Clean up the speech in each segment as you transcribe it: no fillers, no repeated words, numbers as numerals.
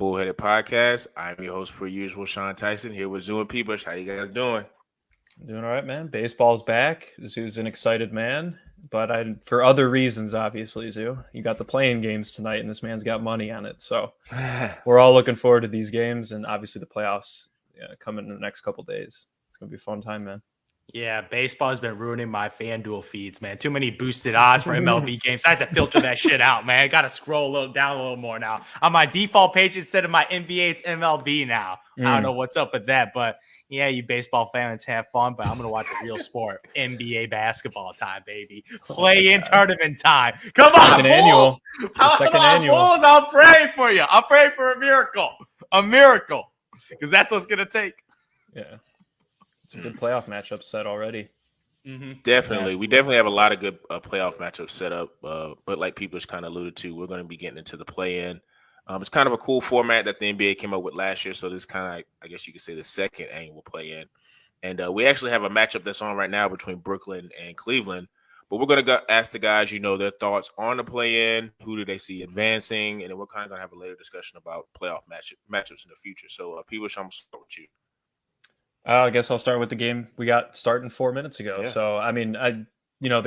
Bullheaded Podcast. I'm your host, per usual, Sean Tyson, here with Zoo and Peebush. How you guys doing? Doing all right, man. Baseball's back. Zoo's an excited man, but for other reasons, obviously, Zoo. You got the playing games tonight, and this man's got money on it. So we're all looking forward to these games, and obviously the playoffs coming in the next couple days. It's gonna be a fun time, man. Yeah, baseball has been ruining my FanDuel feeds, man. Too many boosted odds for MLB games. I have to filter that shit out, man. I got to scroll down a little more now. On my default page instead of my NBA, it's MLB now. I don't know what's up with that, but yeah, you baseball fans have fun, but I'm going to watch the real sport. NBA basketball time, baby. Play-in tournament time. Come on, Bulls. Come on, Bulls. I'm praying for you. I'm praying for a miracle. A miracle. Because that's what's going to take. Yeah. Some good playoff matchups set already. Mm-hmm. Definitely. We definitely have a lot of good playoff matchups set up. But like people kind of alluded to, we're going to be getting into the play-in. It's kind of a cool format that the NBA came up with last year. So this kind of, I guess you could say, the second annual play-in. And we actually have a matchup that's on right now between Brooklyn and Cleveland. But we're going to ask the guys, their thoughts on the play-in. Who do they see advancing? And then we're kind of going to have a later discussion about playoff matchups in the future. So, people, I'm going to start with you. I guess I'll start with the game we got starting 4 minutes ago. Yeah. So, I mean, the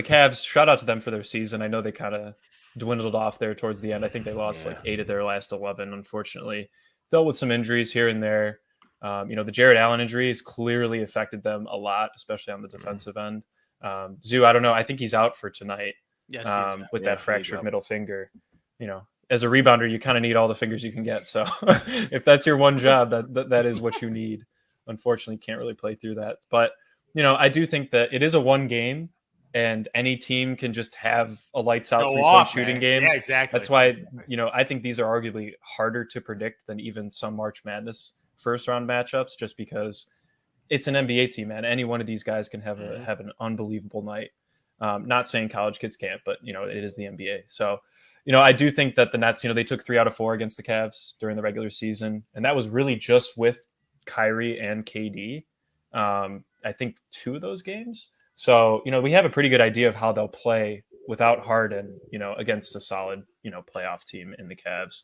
Cavs, shout out to them for their season. I know they kind of dwindled off there towards the end. I think they lost like 8 of their last 11, unfortunately. Dealt with some injuries here and there. The Jared Allen injury has clearly affected them a lot, especially on the defensive end. Zoo, I don't know. I think he's out for tonight with that fractured middle finger. As a rebounder, you kind of need all the fingers you can get. So if that's your one job, that is what you need. Unfortunately, can't really play through that. But, I do think that it is a one game and any team can just have a lights out 3-point shooting game. Yeah, exactly. That's why, I think these are arguably harder to predict than even some March Madness first round matchups, just because it's an NBA team, man. Any one of these guys can have an unbelievable night. Not saying college kids can't, but, it is the NBA. So, I do think that the Nets, they took 3 out of 4 against the Cavs during the regular season. And that was really just with Kyrie and KD. I think 2 of those games. So, we have a pretty good idea of how they'll play without Harden, against a solid, playoff team in the Cavs.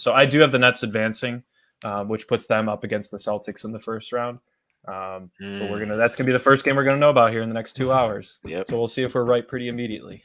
So I do have the Nets advancing, which puts them up against the Celtics in the first round. But that's gonna be the first game we're gonna know about here in the next 2 hours. Yep. So we'll see if we're right pretty immediately.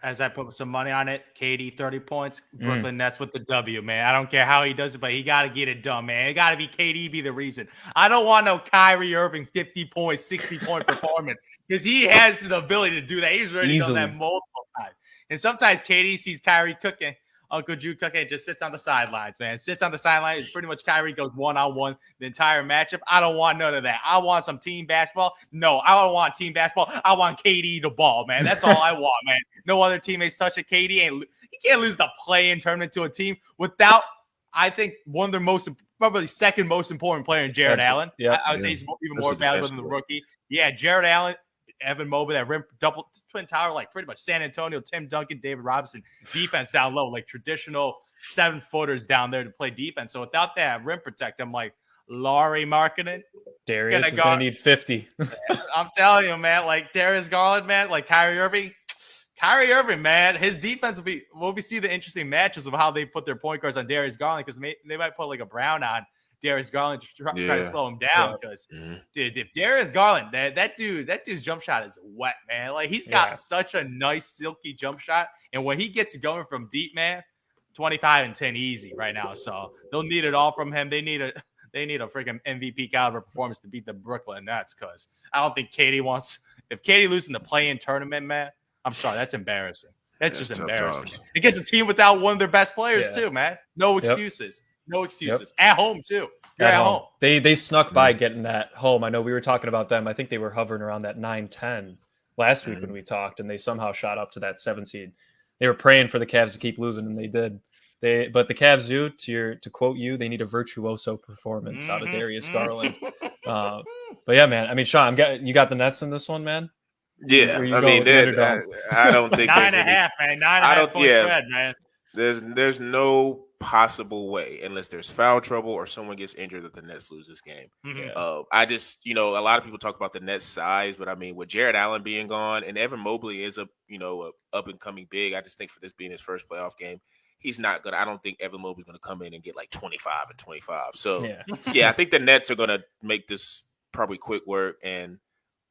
As I put some money on it, KD 30 points, Brooklyn Nets with the W, man. I don't care how he does it, but he got to get it done, man. It got to be KD be the reason. I don't want no Kyrie Irving 50 point, 60 point performance because he has the ability to do that. He's already done that multiple times. And sometimes KD sees Kyrie cooking. Uncle Drew cooking, just sits on the sidelines, man. Sits on the sidelines. Pretty much Kyrie goes one-on-one the entire matchup. I don't want none of that. I want some team basketball. No, I don't want team basketball. I want KD the ball, man. That's all I want, man. No other teammates touch a KD. And he can't lose the play-in tournament to a team without, I think, one of their probably second most important player in Jared Allen. Yeah. I would say he's even more valuable than the rookie. Yeah, Jared Allen. Evan Mobley, that rim double twin tower, like pretty much San Antonio, Tim Duncan, David Robinson, defense down low, like traditional 7-footers down there to play defense. So without that rim protect, I'm like, Laurie Markkinen. Darius is going to need 50. I'm telling you, man, like Darius Garland, man, like Kyrie Irving, man, his defense we'll see the interesting matches of how they put their point guards on Darius Garland because they might put like a Brown on Darius Garland to try to slow him down because, dude, if Darius Garland, that dude's jump shot is wet, man. Like he's got such a nice silky jump shot, and when he gets going from deep, man, 25 and 10 easy right now. So they'll need it all from him. They need a freaking MVP caliber performance to beat the Brooklyn Nets because I don't think KD wants. If KD losing the play-in tournament, man, I'm sorry, that's embarrassing. That's just embarrassing. Against a team without one of their best players too, man. No excuses. No excuses. At home, too. You're at home. They snuck by getting that home. I know we were talking about them. I think they were hovering around that 9-10 last week when we talked, and they somehow shot up to that 7 seed. They were praying for the Cavs to keep losing, and they did. But the Cavs, Zoo, to quote you, they need a virtuoso performance out of Darius Garland. But yeah, man. I mean, Sean, you got the Nets in this one, man? Yeah. I mean, I don't think 9.5, man. 9.5 point spread, man. There's no possible way, unless there's foul trouble or someone gets injured, that the Nets lose this game. I just, a lot of people talk about the Nets size, but I mean, with Jared Allen being gone and Evan Mobley is a up and coming big, I just think for this being his first playoff game, he's not gonna. I don't think Evan Mobley's gonna come in and get like 25 and 25. So Yeah. yeah, I think the Nets are gonna make this probably quick work. And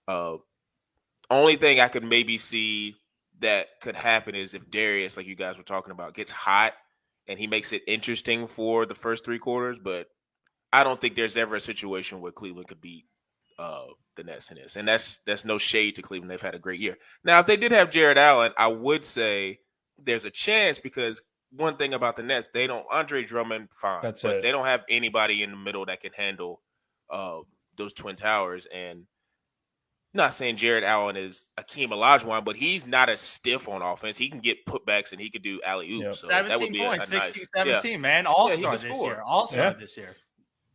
only thing I could maybe see that could happen is if Darius, like you guys were talking about, gets hot and he makes it interesting for the first 3 quarters. But I don't think there's ever a situation where Cleveland could beat the Nets in this. And that's no shade to Cleveland. They've had a great year. Now, if they did have Jared Allen, I would say there's a chance, because one thing about the Nets, they don't Andre Drummond, fine, but they don't have anybody in the middle that can handle those Twin Towers. And not saying Jared Allen is Akeem Olajuwon, but he's not as stiff on offense. He can get putbacks and he can do alley-oops. Yep. So that would be 17 points, 16, nice, 17, man. All-star this year. All-star this year.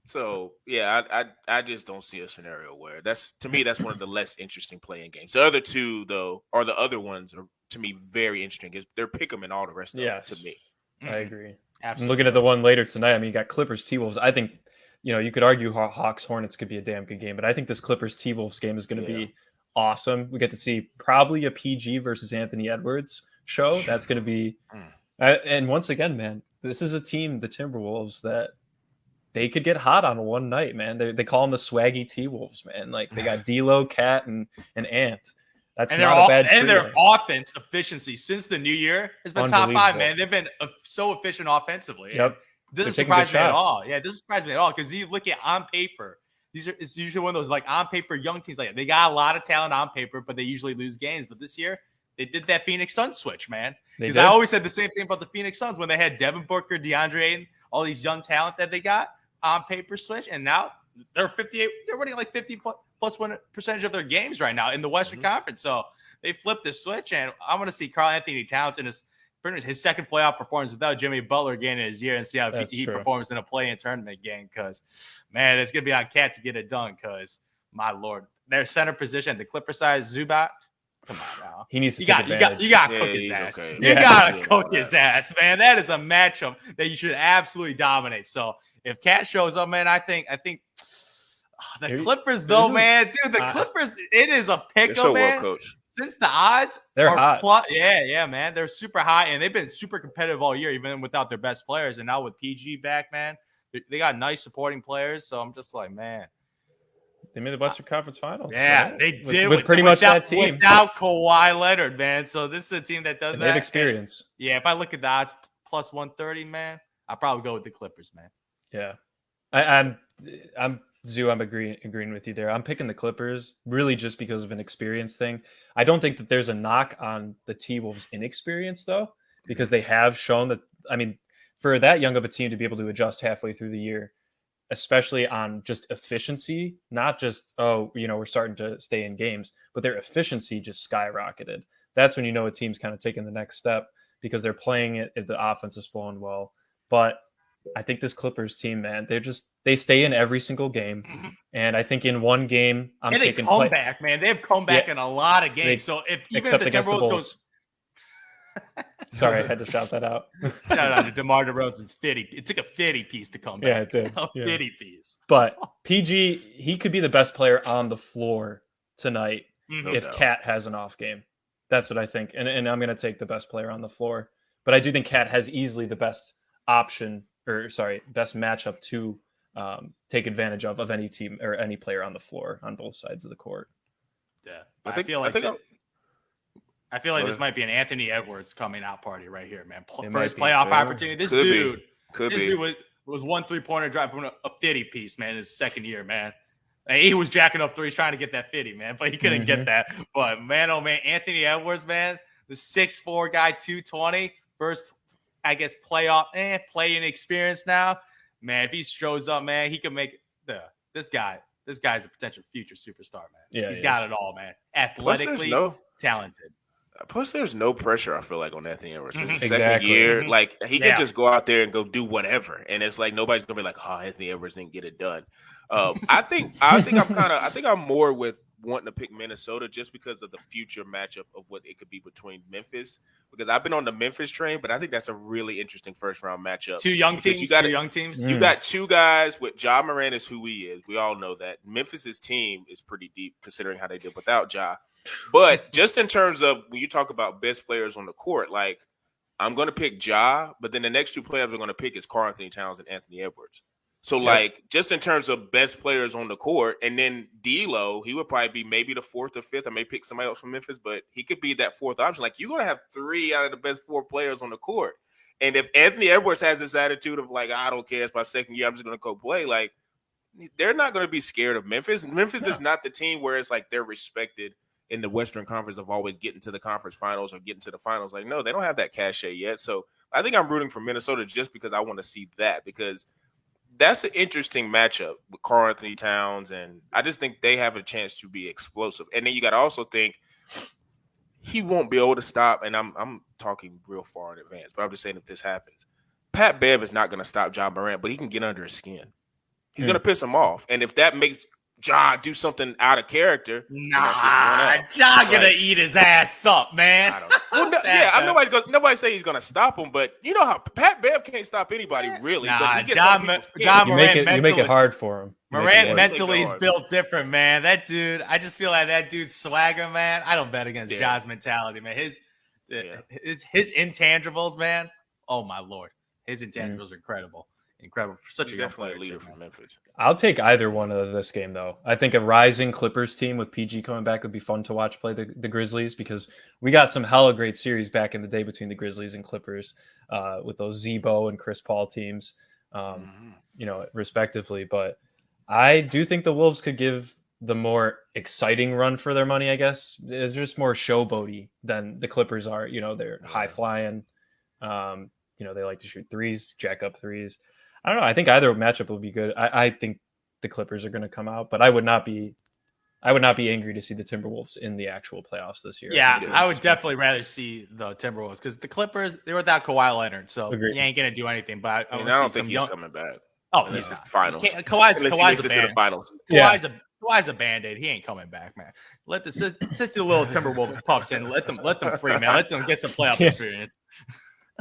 So, yeah, I just don't see a scenario where to me, that's one of the less interesting playing games. The other two, though, or the other ones are, to me, very interesting. They're pick 'em and all the rest of them, to me. I agree. Absolutely. I'm looking at the one later tonight. I mean, you got Clippers, T-Wolves. I think, you could argue Hawks, Hornets could be a damn good game, but I think this Clippers, T-Wolves game is going to be awesome. We get to see probably a PG versus Anthony Edwards show. That's going to be and once again, man, this is a team, the Timberwolves, that they could get hot on one night, man. They call them the swaggy T-Wolves, man. Like, they got D'Lo, Cat, and Ant. That's not a bad trio. And their offense efficiency since the new year has been top 5, man. They've been so efficient offensively. Yep. Doesn't surprise me at all. Yeah, it doesn't surprise me at all, because you look at on paper, it's usually one of those like on paper young teams. Like, they got a lot of talent on paper, but they usually lose games. But this year, they did that Phoenix Suns switch, man. Because I always said the same thing about the Phoenix Suns when they had Devin Booker, DeAndre Ayton, all these young talent that they got on paper switch, and now they're 58. They're winning like 50+% of their games right now in the Western Conference. So they flipped the switch, and I'm going to see Karl Anthony Towns in his second playoff performance without Jimmy Butler again in his year, and see how he performs in a play-in tournament game. Because, man, it's going to be on Cat to get it done. Because, my Lord, their center position, the Clipper size, Zubac. Come on now. He needs to take advantage. You got to cook his ass. Okay. You got to cook his ass, man. That is a matchup that you should absolutely dominate. So if Cat shows up, man, I think the Clippers, though, man, dude, the Clippers, it is a pick 'em, so man. well coached. Since the odds they're hot. Yeah, man. They're super high, and they've been super competitive all year, even without their best players. And now with PG back, man, they got nice supporting players. So I'm just like, man. They made the Western Conference Finals. Yeah, right? they did. With pretty much that team. Without Kawhi Leonard, man. So this is a team that does that. They have experience. And, if I look at the odds plus 130, man, I'll probably go with the Clippers, man. Yeah. I'm agreeing with you there. I'm picking the Clippers really just because of an experience thing. I don't think that there's a knock on the T-Wolves' inexperience, though, because they have shown that, I mean, for that young of a team to be able to adjust halfway through the year, especially on just efficiency, not just, we're starting to stay in games, but their efficiency just skyrocketed. That's when you know a team's kind of taking the next step, because they're playing it, the offense is flowing well. But I think this Clippers team, man, they stay in every single game. Mm-hmm. And I think in one game, they come back, man. They have come back in a lot of games. So even if the Timberwolves goes... Sorry, I had to shout that out. No, DeMar DeRozan's 50. It took a 50 piece to come back. Yeah, it did. A 50 piece. But PG, he could be the best player on the floor tonight if Cat has an off game. That's what I think. And I'm going to take the best player on the floor. But I do think Cat has easily the best best matchup to take advantage of any team or any player on the floor on both sides of the court. Yeah. I feel like this might be an Anthony Edwards coming out party right here, man. First playoff opportunity. This dude was 1 3-pointer drive from a 50 piece, man, his second year, man. And he was jacking up threes trying to get that 50, man, but he couldn't get that. But, man, oh, man, Anthony Edwards, man, the 6'4" guy, 220, first, I guess, playing experience now. Man, if he shows up, man, he could make this guy's a potential future superstar, man. Yeah, he's got it all, man. Athletically talented. Plus, there's no pressure, I feel like, on Anthony Edwards. It's his second year. Like, he can just go out there and go do whatever. And it's like nobody's going to be like, Anthony Edwards didn't get it done. I think I'm more with wanting to pick Minnesota just because of the future matchup of what it could be between Memphis. Because I've been on the Memphis train, but I think that's a really interesting first-round matchup. Two young teams. You got two guys with Ja Morant is who he is. We all know that. Memphis's team is pretty deep considering how they did without Ja. But just in terms of when you talk about best players on the court, like I'm going to pick Ja, but then the next two players I'm going to pick is Karl Anthony Towns and Anthony Edwards. So, just in terms of best players on the court, and then D'Lo, he would probably be maybe the fourth or fifth. I may pick somebody else from Memphis, but he could be that fourth option. Like, you're going to have 3 out of the best 4 players on the court. And if Anthony Edwards has this attitude of, like, I don't care, it's my second year, I'm just going to go play, like, they're not going to be scared of Memphis. Memphis is not the team where it's like they're respected in the Western Conference of always getting to the conference finals or getting to the finals. Like, no, they don't have that cachet yet. So I think I'm rooting for Minnesota just because I want to see that, because that's an interesting matchup with Karl Anthony Towns, and I just think they have a chance to be explosive. And then you got to also think he won't be able to stop, and I'm talking real far in advance, but I'm just saying if this happens, Pat Bev is not going to stop Ja Morant, but he can get under his skin. He's going to piss him off. And if that makes Ja do something out of character, Ja gonna eat his ass up, man. I don't know. Well, nobody say he's gonna stop him, but you know how Pat Bev can't stop anybody really. But he gets you make it hard for him. Morant mentally is built different, man. That dude, I just feel like that dude's swagger, man. I don't bet against Ja's mentality, man. His intangibles, man. Oh my lord, his intangibles are incredible. Incredible for such a definitely a leader from Memphis. I'll take either one of this game, though. I think a rising Clippers team with PG coming back would be fun to watch play the Grizzlies, because we got some hella great series back in the day between the Grizzlies and Clippers with those Zebo and Chris Paul teams, respectively. But I do think the Wolves could give the more exciting run for their money, I guess. They're just more showboaty than the Clippers are. You know, they're high flying. They like to shoot threes, jack up threes. I don't know. I think either matchup will be good. I think the Clippers are going to come out, but I would not be angry to see the Timberwolves in the actual playoffs this year. Yeah, I would definitely rather see the Timberwolves, because the Clippers, they're without Kawhi Leonard, so you ain't going to do anything. But I don't think he's coming back. Oh, this is the finals. Kawhi's a the finals. Kawhi's a Band-Aid. He ain't coming back, man. Let the little Timberwolves pups in. Let them free, man. Let them get some playoff experience.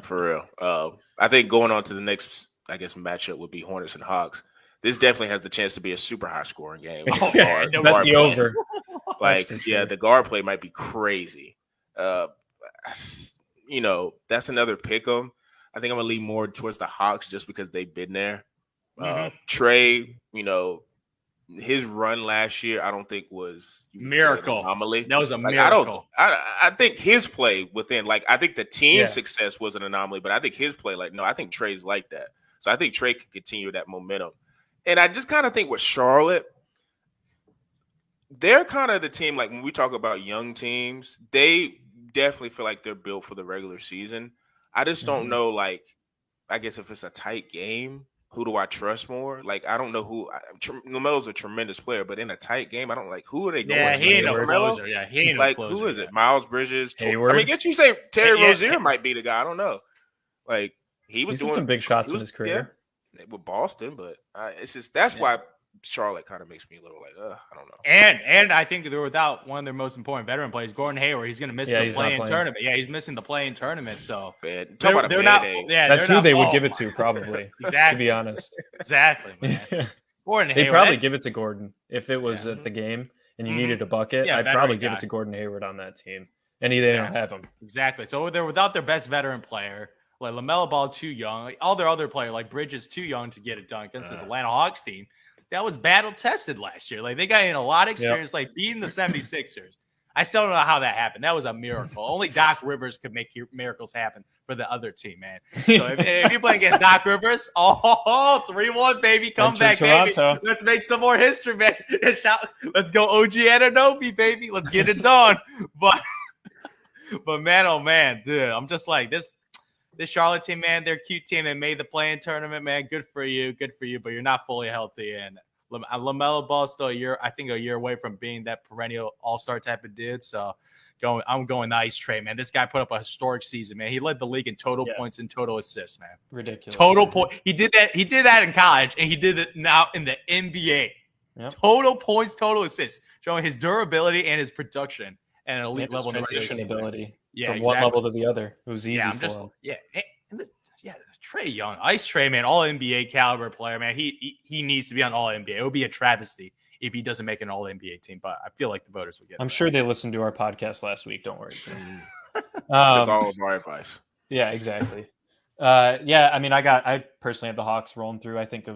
For real. I think going on to the next, matchup would be Hornets and Hawks. This definitely has the chance to be a super high scoring game. That's the over. The guard play might be crazy. That's another pick 'em. I think I'm gonna lean more towards the Hawks just because they've been there. Trey, his run last year, I don't think was miracle. Anomaly. That was a miracle. I think his play within, I think the team's success was an anomaly, but I think his play, I think Trey's like that. So I think Trey can continue that momentum. And I just kind of think with Charlotte, they're kind of the team, when we talk about young teams, they definitely feel like they're built for the regular season. I just don't know, I guess if it's a tight game, who do I trust more? I don't know who. LaMelo's a tremendous player, but in a tight game, I don't who are they going? Yeah, he ain't no closer. Yeah, he ain't no closer. Who is it? Miles Bridges. Hayward. I guess you say Terry Rozier might be the guy. I don't know. He was doing some big shots in his career with Boston, but it's just that's why Charlotte kind of makes me a little I don't know. And I think they're without one of their most important veteran players, Gordon Hayward. He's going to miss the play-in tournament. Yeah, he's missing the play-in tournament. So they're not. Yeah, that's who they would give it to, probably. Exactly. To be honest. Exactly, man. Gordon They'd Hayward. probably give it to Gordon if it was at the game and you needed a bucket. Yeah, I'd probably give it to Gordon Hayward on that team, and they don't have him. Exactly. So they're without their best veteran player. LaMelo Ball too young. All their other players, Bridges, too young to get it done against this Atlanta Hawks team that was battle tested last year. They got in a lot of experience, beating the 76ers. I still don't know how that happened. That was a miracle. Only Doc Rivers could make miracles happen for the other team, man. So if you're playing against Doc Rivers, 3-1, baby. Come back, baby. Let's make some more history, man. Let's go OG Anunoby, baby. Let's get it done. But man, oh man, dude, I'm just this Charlotte team, man, they're a cute team. They made the play-in tournament, man. Good for you. But you're not fully healthy. And LaMelo Ball still a year away from being that perennial all-star type of dude. So I'm going the Ice Trey, man. This guy put up a historic season, man. He led the league in total points and total assists, man. Ridiculous. Total point. He did that in college, and he did it now in the NBA. Yep. Total points, total assists, showing his durability and his production and an elite level transition ability. Yeah, from one level to the other. It was easy for him. Trey Young, Ice Trey, man, all NBA caliber player, man. He needs to be on all NBA. It would be a travesty if he doesn't make an all NBA team, but I feel like the voters would get it. I'm sure they listened to our podcast last week. Don't worry. Took all of our advice. Yeah, exactly. Yeah, I mean, I personally have the Hawks rolling through. I think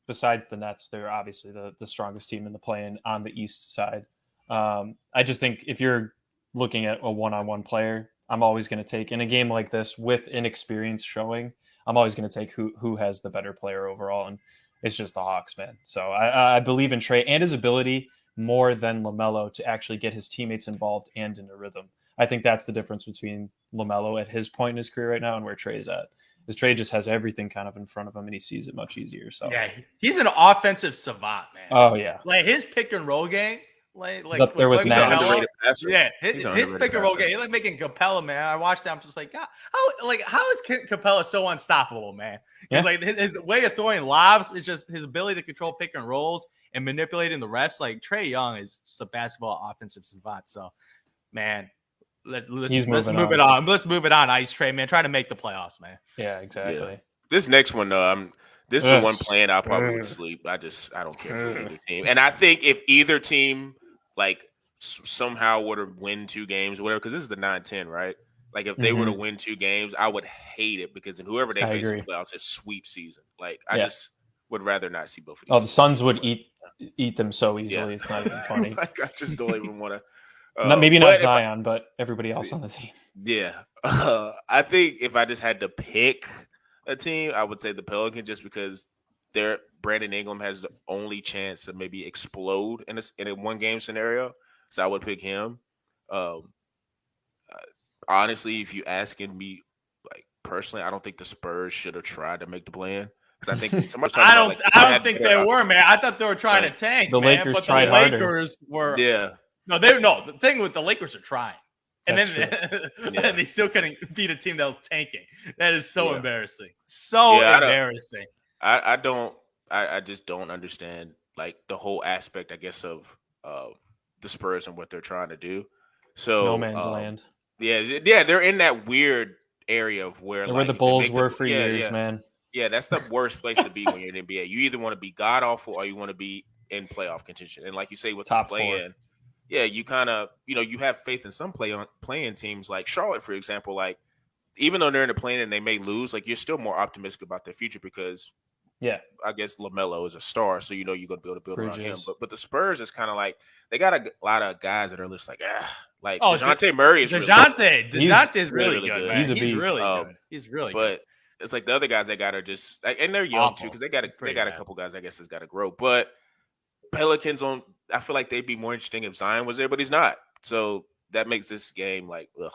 besides the Nets, they're obviously the strongest team in the play-in on the East side. I just think if you're looking at a one-on-one player, I'm always going to take in a game like this with inexperience showing. I'm always going to take who has the better player overall, and it's just the Hawks, man. So I believe in Trey and his ability more than LaMelo to actually get his teammates involved and in a rhythm. I think that's the difference between LaMelo at his point in his career right now and where Trey's at. Because Trey just has everything kind of in front of him and he sees it much easier. So yeah, he's an offensive savant, man. Oh yeah, like his pick and roll game, like he's up there with Matt. Yeah, his pick and roll game, he's like making Capella, man. I watched that, I'm just like, God, how is Capella so unstoppable, man? Because like his way of throwing lobs is just his ability to control pick and rolls and manipulating the refs. Like Trey Young is just a basketball offensive savant. So, man. Let's move it on. Let's move it on, Ice Trey, man. Try to make the playoffs, man. Yeah, exactly. Yeah. This next one, though, this is the one playing I probably would sleep. I don't care for either team. And I think if either team like somehow were to win 2 games or whatever, because this is the 9-10, right? Like if they were to win 2 games, I would hate it because then whoever they face in the playoffs is sweep season. Like I just would rather not see both of these. Oh, the Suns would eat them so easily. Yeah. It's not even funny. Like I just don't even want to. Maybe not Zion, but everybody else on the team. Yeah. I think if I just had to pick a team, I would say the Pelicans just because Brandon Ingram has the only chance to maybe explode in a one-game scenario. So I would pick him. Honestly, if you asking me, like personally, I don't think the Spurs should have tried to make the play-in. Because I think I don't think they were, man. I thought they were trying to tank. The Lakers tried harder. Lakers were No, the thing with the Lakers are trying. And That's then they still couldn't beat a team that was tanking. That is so embarrassing. So embarrassing. I just don't understand like the whole aspect, I guess, of the Spurs and what they're trying to do. So no man's land. Yeah, they're in that weird area of where the Bulls were for years, man. Yeah, that's the worst place to be when you're in the NBA. You either want to be god awful or you want to be in playoff contention. And like you say with top the play-in, yeah, you kind of, you have faith in some playing teams like Charlotte, for example. Like, even though they're in the play-in and they may lose, like you're still more optimistic about their future because, I guess LaMelo is a star, so you're going to be able to build around him. But the Spurs is kind of like they got a lot of guys that are just like DeJounte Murray is DeJounte's really good, man. He's a beast. He's really good. He's really good. But it's like the other guys they got are just like, and they're young too because they got a couple guys I guess has got to grow, but. Pelicans I feel like they'd be more interesting if Zion was there, but he's not. So that makes this game like, ugh.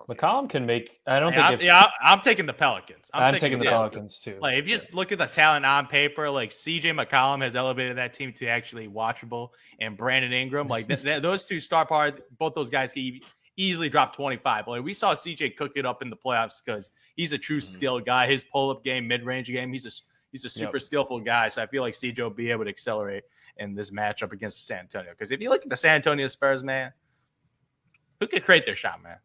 McCollum can make. I'm taking the Pelicans. I'm taking the Pelicans too. Like if you just look at the talent on paper, like CJ McCollum has elevated that team to actually watchable, and Brandon Ingram, like those two star power, both those guys can easily drop 25. Like we saw CJ cook it up in the playoffs because he's a true skilled guy. His pull up game, mid range game, he's a super skillful guy. So I feel like CJ will be able to accelerate in this matchup against San Antonio. Because if you look at the San Antonio Spurs, man, who could create their shot, man?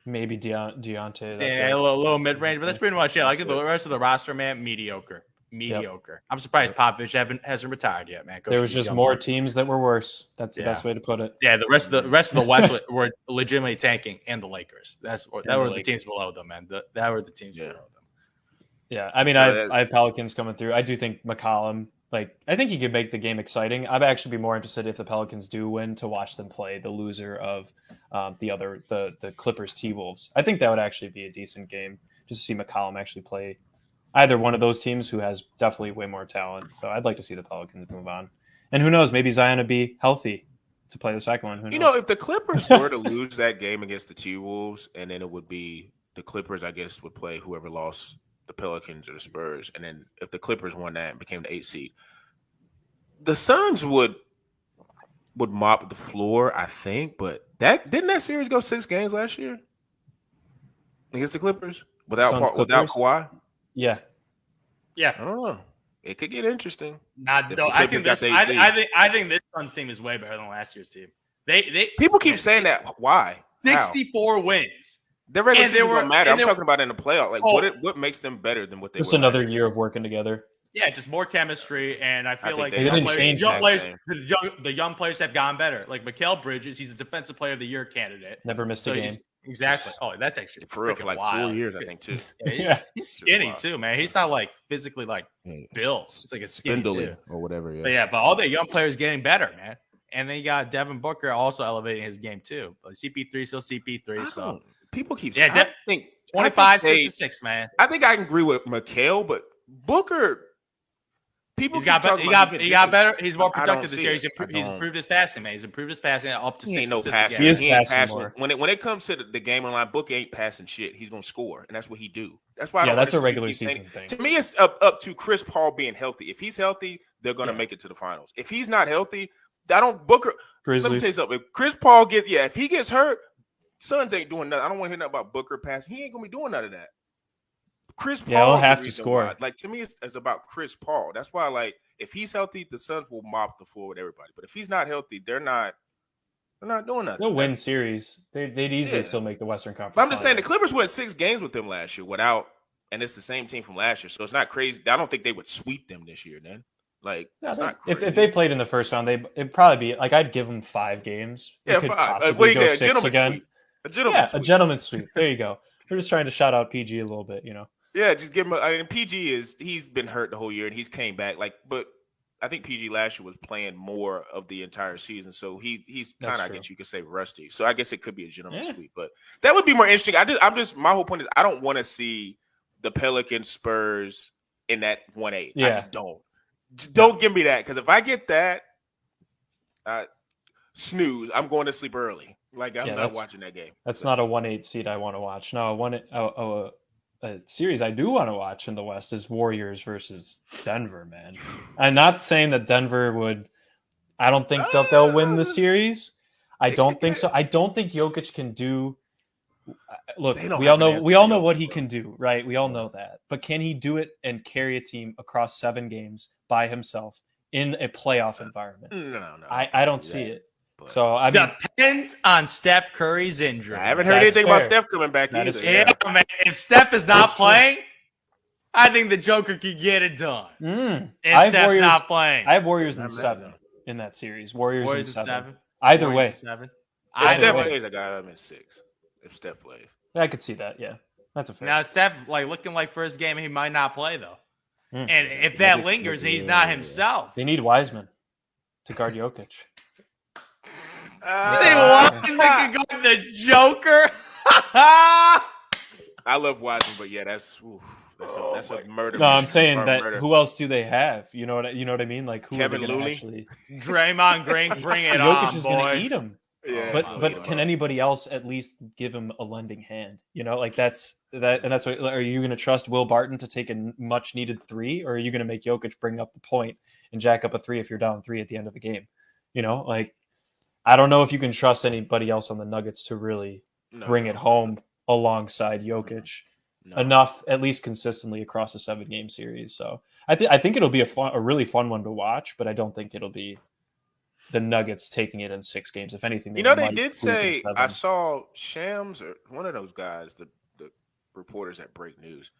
Maybe Deontay. A little mid-range, but that's pretty much it. Like the rest of the roster, man, mediocre. I'm surprised Popovich hasn't retired yet, man. There was just more teams that were worse. That's the best way to put it. Yeah, the rest of the West were legitimately tanking, and the Lakers. That were the teams below them, man. That were the teams below them. Yeah, I mean, I have Pelicans coming through. I do think McCollum. I think he could make the game exciting. I'd actually be more interested if the Pelicans do win to watch them play the loser of the Clippers T-Wolves. I think that would actually be a decent game just to see McCollum actually play either one of those teams who has definitely way more talent. So I'd like to see the Pelicans move on. And who knows, maybe Zion would be healthy to play the second one. Who knows? If the Clippers were to lose that game against the T-Wolves, and then it would be the Clippers, I guess, would play whoever lost the Pelicans or the Spurs, and then if the Clippers won that and became the 8th seed, the Suns would mop the floor, I think. But didn't that series go 6 games last year against the Clippers without Kawhi? Yeah. I don't know. It could get interesting. I think this Suns team is way better than last year's team. They people keep saying that. Why? 64 wins. The regular season don't matter. I'm talking about in the playoff. Like, what makes them better than what they were? Just another year of working together. Yeah, just more chemistry, and I feel like the young players have gotten better. Like Mikal Bridges, he's a defensive player of the year candidate. Never missed a game. Exactly. Oh, that's actually For real, freaking for like wild. 4 years, I think too. Yeah, he's skinny wild. too, man. He's not like physically like Yeah. built. It's like a skinny Spindly dude. or whatever. But all the young players getting better, man. And then you got Devin Booker also elevating his game too. But CP3 still CP3. So people keep saying, I think 25, 6, man. I think I can agree with Mikal, but Booker. People He got better. He's more productive this year. He's improved his passing, man. He's improved his passing up to 6 ain't no assists passing. a game. He is passing more. When it comes to the game line, Booker ain't passing shit. He's gonna score, and that's what he do. That's why. That's a regular season thing. To me, it's up to Chris Paul being healthy. If he's healthy, they're gonna make it to the finals. If he's not healthy, Booker. Grizzlies. Let me tell you something. If Chris Paul if he gets hurt, Suns ain't doing nothing. I don't want to hear nothing about Booker passing. He ain't gonna be doing none of that. Chris Paul he'll have to score. Why. Like, to me, it's about Chris Paul. That's why, like, if he's healthy, the Suns will mop the floor with everybody. But if he's not healthy, they're not doing nothing. They'll win series. They'd easily still make the Western Conference. But I'm just saying the Clippers went 6 games with them last year and it's the same team from last year, so it's not crazy. I don't think they would sweep them this year. Then, like, it's not crazy. If they played in the first round, it'd probably be like I'd give them 5 games. Yeah, 5. What do you get? A gentleman's sweep. A gentleman's sweep. There you go. We're just trying to shout out PG a little bit, you know. Yeah, just give him. He's been hurt the whole year and he's came back. But I think PG last year was playing more of the entire season, so he's kind of, I guess you could say, rusty. So I guess it could be a gentleman's sweep, but that would be more interesting. My whole point is I don't want to see the Pelicans Spurs in that 1-8. Yeah. I just don't. Just don't give me that, because if I get that, snooze. I'm going to sleep early. Like, I'm not watching that game. That's not a 1-8 seed I want to watch. No, a series I do want to watch in the West is Warriors versus Denver, man. I'm not saying that Denver would. I don't think they'll win the series. I don't think so. I don't think Jokic can do. Look, we all know what he can do, right? We all know that. But can he do it and carry a team across 7 games by himself in a playoff environment? No. I don't see it. But so I mean, depends on Steph Curry's injury. I haven't heard anything about Steph coming back either. Yeah, man. If Steph is not playing, I think the Joker could get it done. If Steph's not playing, I have Warriors in 7 in that series. Warriors in 7. Either way. 7. If Steph plays, I got him in 6. If Steph plays, I could see that. Yeah, that's a fair. Now Steph, looking like first game, he might not play though. And if that lingers, he's not himself. They need Wiseman to guard Jokic. They want to guard the Joker. I love Wiseman, but yeah, that's a murder. No, I'm saying that. Murder. Who else do they have? You know what I mean? Like, who Kevin are they gonna Looney? Actually? Draymond Green, bring it Jokic on, is boy. gonna eat him. Yeah, but can anybody else at least give him a lending hand? You know, like that's what. Are you going to trust Will Barton to take a much needed 3, or are you going to make Jokic bring up the point and jack up a 3 if you're down 3 at the end of the game? You know, like I don't know if you can trust anybody else on the Nuggets to really bring it home alongside Jokic enough, at least consistently across a 7-game series. So I think it'll be a really fun one to watch, but I don't think it'll be the Nuggets taking it in 6 games. If anything, they did say, I saw Shams or one of those guys, the reporters at Break News,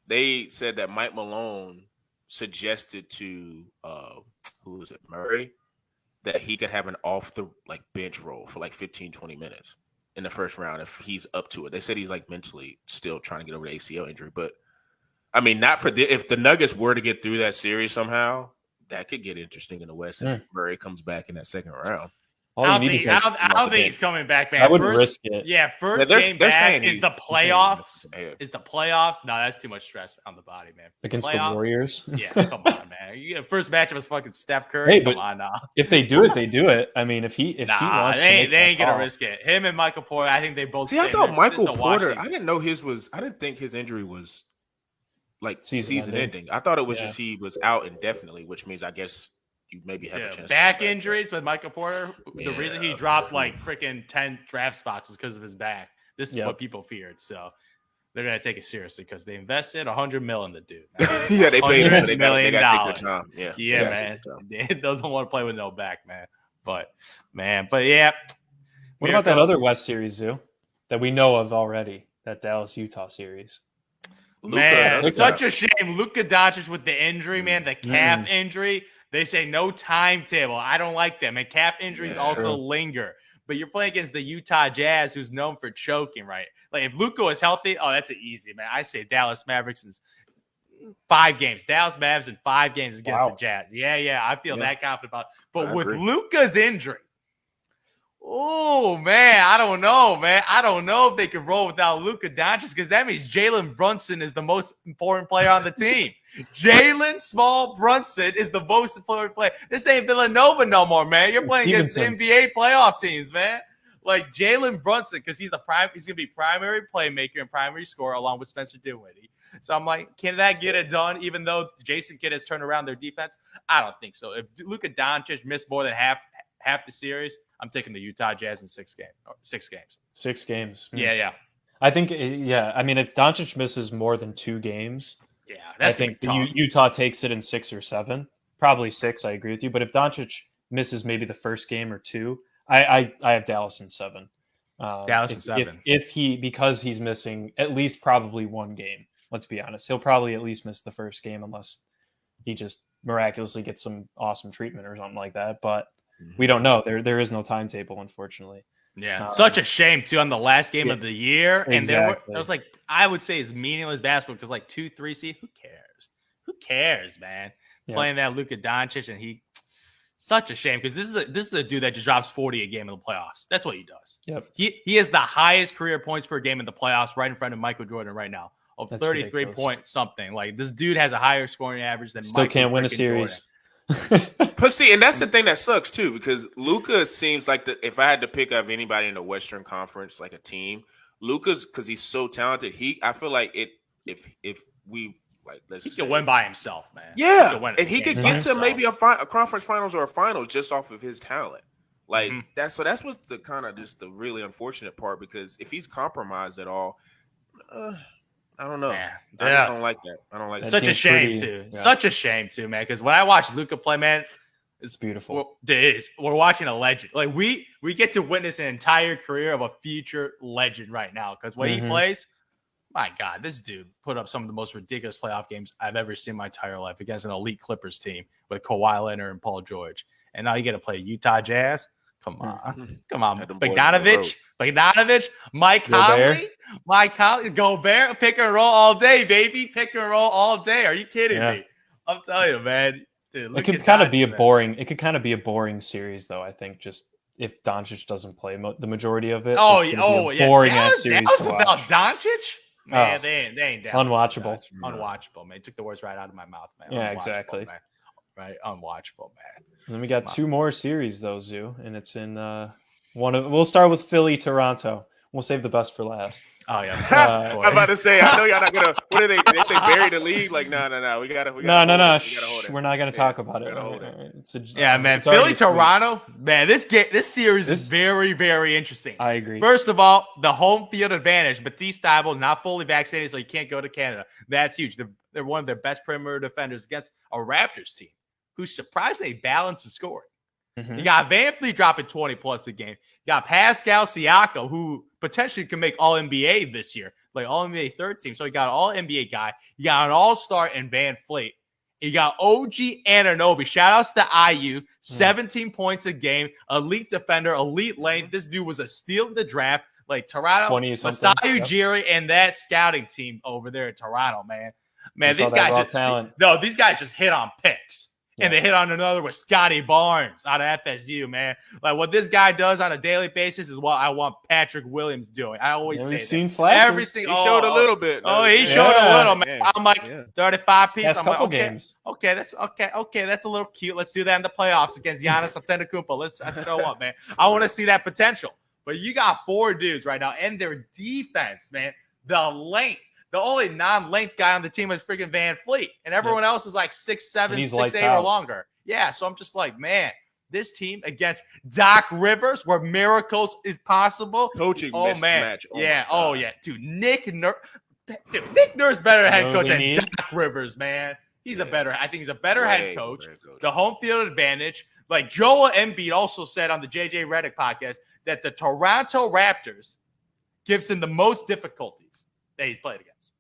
they said that Mike Malone suggested to who was it, Murray, that he could have an off the bench role for 15-20 minutes in the first round if he's up to it. They said he's mentally still trying to get over the ACL injury, but I mean, not for if the Nuggets were to get through that series somehow, that could get interesting in the West, and Murray comes back in that second round. I don't think he's coming back, man. I wouldn't risk it. Yeah, first game back is the playoffs. Is the playoffs? No, that's too much stress on the body, man. Against the Warriors? Yeah, come on, man. You get a first matchup is fucking Steph Curry. Hey, come on now. If they do it, they do it. I mean, if he wants they ain't gonna risk it. Him and Michael Porter, I think they both. See, I thought Michael Porter. I didn't know I didn't think his injury was season ending. I thought it was just he was out indefinitely, which means I guess you maybe have a chance. Back injuries with Michael Porter. The reason he dropped freaking 10 draft spots was because of his back. This is what people feared. So they're gonna take it seriously because they invested $100 million in the dude. Yeah, they paid him, so they got to take their time. Yeah, man. They don't want to play with no back, man. But yeah. What about that other West series, Zoo, that we know of already? That Dallas-Utah series. Man, it's such a shame. Luka Doncic with the injury, man, the calf injury. They say no timetable. I don't like them. And calf injuries also linger. but you're playing against the Utah Jazz, who's known for choking, right? Like if Luka is healthy, oh, that's an easy, man. I say Dallas Mavericks in 5 games. Dallas Mavs in 5 games against the Jazz. Yeah, I feel that confident about it. But with Luka's injury, oh, man, I don't know, man. I don't know if they could roll without Luka Doncic because that means Jalen Brunson is the most important player on the team. Jalen Small Brunson is the most important player. This ain't Villanova no more, man. You're playing against NBA playoff teams, man. Like Jalen Brunson, because he's going to be primary playmaker and primary scorer along with Spencer Dinwiddie. So I'm like, can that get it done? Even though Jason Kidd has turned around their defense, I don't think so. If Luka Doncic missed more than half the series, I'm taking the Utah Jazz in 6 games. 6 games. Yeah. I think, I mean, if Doncic misses more than 2 games, that's I think Utah takes it in 6 or 7. Probably 6, I agree with you. But if Doncic misses maybe the first game or 2, I have Dallas in 7. Dallas in 7. Because he's missing at least probably 1 game. Let's be honest. He'll probably at least miss the first game unless he just miraculously gets some awesome treatment or something like that. But we don't know. There is no timetable, unfortunately. Yeah, such a shame too on the last game of the year, and exactly. I was like, I would say it's meaningless basketball because like 2-3 seed, who cares, man? Playing that Luka Doncic, and such a shame because this is a dude that just drops 40 a game in the playoffs. That's what he does. Yep. He has the highest career points per game in the playoffs, right in front of Michael Jordan right now of 33 point something. Like this dude has a higher scoring average than still Michael can't win a series. But see, and that's the thing that sucks too, because Luka seems like if I had to pick up anybody in the Western Conference, like a team, Luka's because he's so talented. I feel like if we like he can win by himself, man. Yeah, and he could get to maybe a conference finals or a finals just off of his talent. Like that's what's the kind of just the really unfortunate part, because if he's compromised at all, I don't know. Man, I just don't like that. I don't like that. Such a shame too. Yeah. Such a shame too, man. Because when I watch Luka play, man, it's beautiful. We're watching a legend. Like we get to witness an entire career of a future legend right now. Because when he plays, my God, this dude put up some of the most ridiculous playoff games I've ever seen in my entire life against an elite Clippers team with Kawhi Leonard and Paul George. And now you get to play Utah Jazz. Come on. Bogdanovich, Mike Conley, Gobert, pick and roll all day, baby. Pick and roll all day. Are you kidding me? I'm telling you, man. Dude, it could kind of be a boring. It could kind of be a boring series, though. I think just if Doncic doesn't play the majority of it. Boring ass series to watch. About Doncic, man. They ain't down. Unwatchable. Unwatchable, man. It took the words right out of my mouth, man. Yeah, exactly. Man. Right, unwatchable, man. And then we got 2 more series though, Zoo, and it's in we'll start with Philly, Toronto. We'll save the best for last. Oh yeah, I'm about to say. I know y'all not gonna. What are they? They say bury the league. Like no. We gotta. No. We're not gonna talk about it. Man. Philly, Toronto. Man, this series is very, very interesting. I agree. First of all, the home field advantage. Batiste Thibault not fully vaccinated, so he can't go to Canada. That's huge. They're one of their best perimeter defenders against a Raptors team who's surprisingly balanced the scoring. You got Van Fleet dropping 20 plus a game. You got Pascal Siakam, who potentially can make All NBA this year, like All NBA third team. So you got an All NBA guy. You got an All Star in Van Fleet. You got OG Anunoby. Shout outs to IU. 17 points a game. Elite defender. Elite lane. This dude was a steal in the draft. Like Toronto, Masai Ujiri, and that scouting team over there in Toronto, man. These guys just hit on picks. And they hit on another with Scotty Barnes out of FSU, man. Like what this guy does on a daily basis is what I want Patrick Williams doing. I always say that. He showed a little bit. He showed a little, man. I'm like 35 piece. I'm like, games. Okay, that's okay. That's a little cute. Let's do that in the playoffs against Giannis Antetokounmpo. Let's show up, man. I want to see that potential. But you got 4 dudes right now, and their defense, man. The length. The only non-length guy on the team is freaking Van Fleet, and everyone else is like 6'7", 6'8", or longer. Yeah, so I'm just like, man, this team against Doc Rivers, where miracles is possible. Coaching mismatch. Dude, Nick Nurse better head coach than Doc Rivers, man. I think he's a better head coach. The home field advantage. Like Joel Embiid also said on the JJ Redick podcast that the Toronto Raptors gives him the most difficulties that he's played against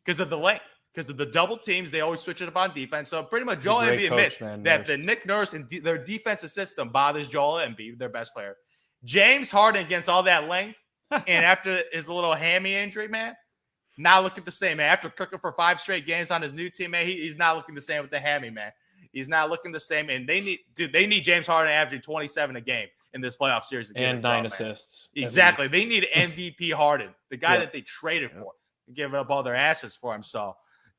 because of the length, because of the double teams. They always switch it up on defense. So pretty much Joel Embiid admits that the Nick Nurse and their defensive system bothers Joel Embiid, their best player. James Harden against all that length, and after his little hammy injury, man, not looking the same, man. After cooking for 5 straight games on his new team, man, he's not looking the same with the hammy, man. He's not looking the same, and they need James Harden averaging 27 a game in this playoff series and 9 assists. Exactly. They need MVP Harden, the guy that they traded for, giving up all their assets for him. So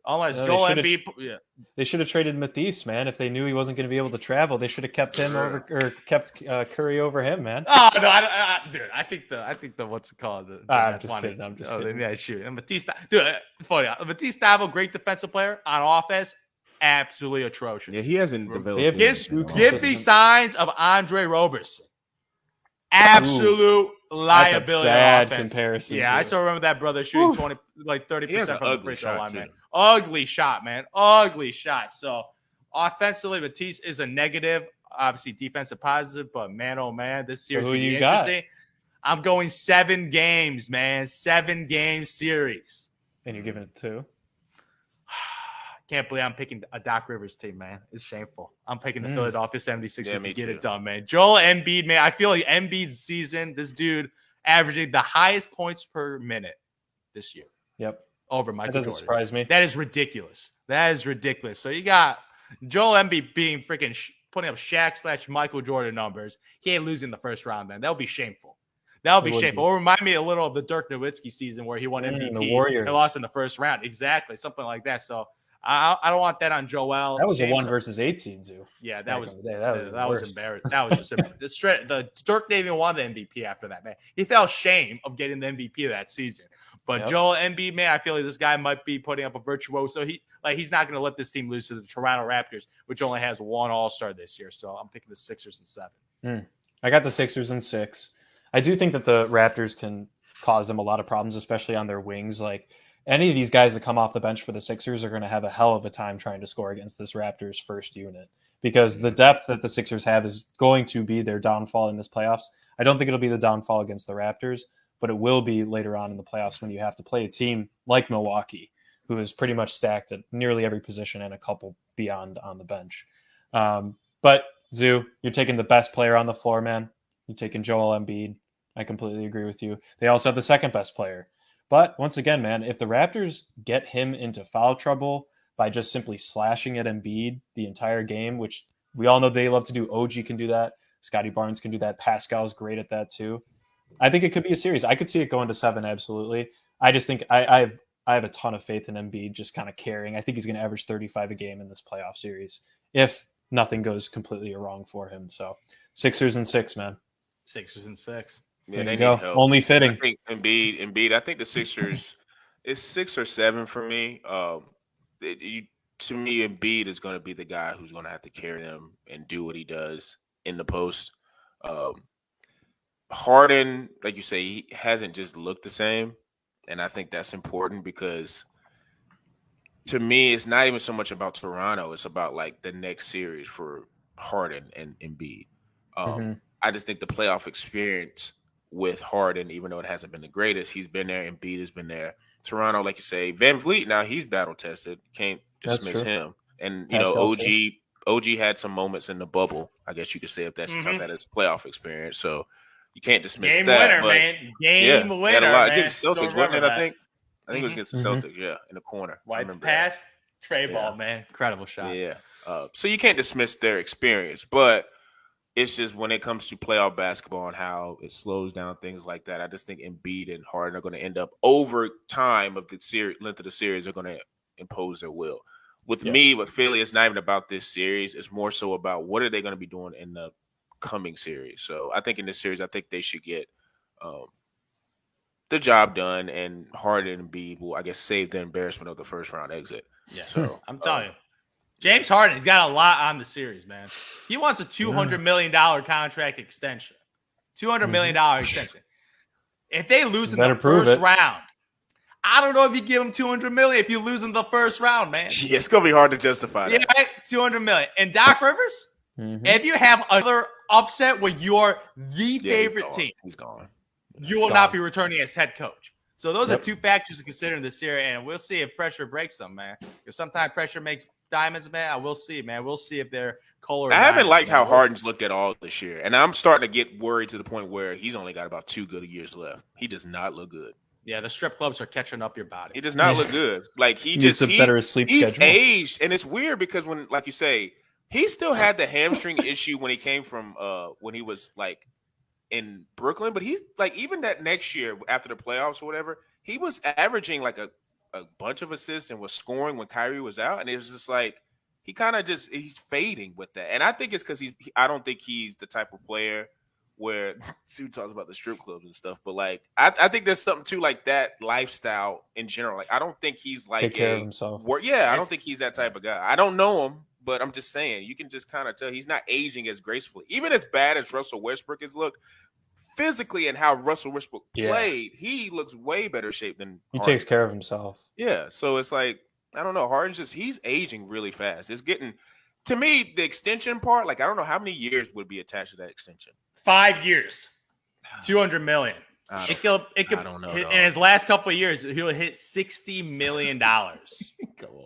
unless Joel Embiid, they should have traded Matisse, man. If they knew he wasn't going to be able to travel, they should have kept him over or kept Curry over him, man. Oh no, dude, I think the what's it called? I'm just kidding. Yeah, shoot. And Matisse, dude, funny. Matisse Thybulle, great defensive player on offense. Absolutely atrocious. Yeah, he hasn't developed. Give me signs of Andre Roberson. Absolute liability. That's a bad comparison. Yeah, I still remember that brother shooting 30% from the free throw line, man. Ugly shot, man. Ugly shot. So offensively, Matisse is a negative. Obviously, defensive positive, but man, oh man, this series will be interesting. I'm going 7 games, man. 7-game series. And you're giving it 2? Can't believe I'm picking a Doc Rivers team, man. It's shameful. I'm picking the Philadelphia 76ers to get it done, man. Joel Embiid, man. I feel like Embiid's season, this dude averaging the highest points per minute this year. Yep. Over Michael Jordan. That doesn't surprise me. That is ridiculous. So you got Joel Embiid being freaking putting up Shaq/Michael Jordan numbers. He ain't losing the first round, man. That would be shameful. That would be shameful. It will remind me a little of the Dirk Nowitzki season where he won MVP the Warriors and lost in the first round. Exactly. Something like that. So I don't want that on Joel. That was a 1 versus 8 seed, Zoo. Yeah, that was embarrassing. That was just the Dirk didn't even won the MVP after that, man. He felt shame of getting the MVP of that season. But Joel Embiid, man, I feel like this guy might be putting up a virtuoso. He's not going to let this team lose to the Toronto Raptors, which only has 1 All-Star this year. So I'm picking the Sixers in 7. I got the Sixers in 6. I do think that the Raptors can cause them a lot of problems, especially on their wings. Like, any of these guys that come off the bench for the Sixers are going to have a hell of a time trying to score against this Raptors first unit, because the depth that the Sixers have is going to be their downfall in this playoffs. I don't think it'll be the downfall against the Raptors, but it will be later on in the playoffs when you have to play a team like Milwaukee, who is pretty much stacked at nearly every position and a couple beyond on the bench. But Zoo, you're taking the best player on the floor, man. You're taking Joel Embiid. I completely agree with you. They also have the second best player. But once again, man, if the Raptors get him into foul trouble by just simply slashing at Embiid the entire game, which we all know they love to do. OG can do that. Scotty Barnes can do that. Pascal's great at that too. I think it could be a series. I could see it going to 7, absolutely. I just think I have a ton of faith in Embiid just kind of carrying. I think he's going to average 35 a game in this playoff series if nothing goes completely wrong for him. So Sixers in 6, man. Sixers in 6. Yeah, they need help. Only fitting. I think Embiid. I think the Sixers is 6 or 7 for me. To me, Embiid is going to be the guy who's going to have to carry them and do what he does in the post. Harden, like you say, he hasn't just looked the same, and I think that's important because to me, it's not even so much about Toronto. It's about like the next series for Harden and Embiid. I just think the playoff experience with Harden, even though it hasn't been the greatest, he's been there. Embiid has been there. Toronto, like you say, Van Vliet, now he's battle tested. Can't dismiss him. And OG had some moments in the bubble. I guess you could say if that's count that as playoff experience. So you can't dismiss Game that. Winner, man. Game winner, man. Against the Celtics, wasn't it? I think it was against the Celtics. Yeah, in the corner. White pass, tray ball, man. Incredible shot. Yeah. So you can't dismiss their experience, but it's just when it comes to playoff basketball and how it slows down things like that, I just think Embiid and Harden are going to end up over time of the length of the series are going to impose their will. With Philly, it's not even about this series. It's more so about what are they going to be doing in the coming series. So I think in this series, I think they should get the job done, and Harden and Embiid will, I guess, save the embarrassment of the first round exit. Yeah, so I'm telling you. James Harden, he's got a lot on the series, man. He wants a $200 million contract extension. $200 million extension. If they lose in the first round, I don't know if you give him $200 million if you lose in the first round, man. Yeah, it's going to be hard to justify that. Yeah, right? $200 million. And Doc Rivers, if you have another upset where you're the favorite team, he's gone. You will not be returning as head coach. So those are 2 factors to consider in this series, and we'll see if pressure breaks them, man. Because sometimes pressure makes diamonds, man. We'll see, man. We'll see if they're color. I haven't liked how hard. Harden's looked at all this year, and I'm starting to get worried to the point where he's only got about 2 good years left. He does not look good. Yeah, the strip clubs are catching up your body. He does not look good. Like he needs just a better sleep he's schedule. aged, and it's weird because when, like you say, he still had the hamstring issue when he came from when he was like in Brooklyn, but he's like even that next year after the playoffs or whatever, he was averaging like a bunch of assists and was scoring when Kyrie was out, and it was just like he kind of just he's fading with that. And I think it's because I don't think he's the type of player where Sue talks about the strip clubs and stuff, but like I think there's something to like that lifestyle in general. Like I don't think he's like Take care of himself. I don't think he's that type of guy. I don't know him, but I'm just saying you can just kind of tell he's not aging as gracefully. Even as bad as Russell Westbrook has looked physically and how Russell Westbrook played, he looks way better shape than He Harden. takes care of himself. Yeah, so it's like I don't know. Harden's he's aging really fast. It's getting to me the extension part. Like I don't know how many years would be attached to that extension. 5 years, $200 million. I don't know. In his last couple of years, he'll hit $60 million,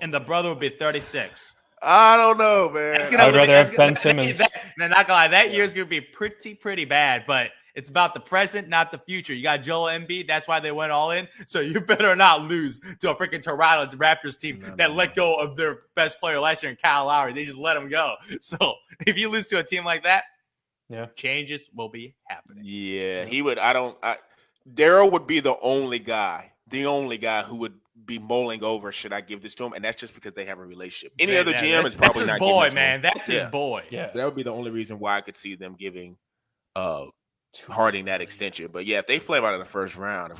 and the brother will be 36. I don't know, man. I would rather have Ben Simmons. Not gonna lie, that year's gonna be pretty bad, but it's about the present, not the future. You got Joel Embiid. That's why they went all in. So you better not lose to a freaking Toronto Raptors team that let go of their best player last year in Kyle Lowry. They just let him go. So if you lose to a team like that, changes will be happening. Yeah, he would. Daryl would be the only guy who would be mulling over, should I give this to him? And that's just because they have a relationship. Any other GM is probably not boy, giving it to man. him. That's his boy. Yeah. So that would be the only reason why I could see them giving Harding that extension. But yeah, if they flame out in the first round,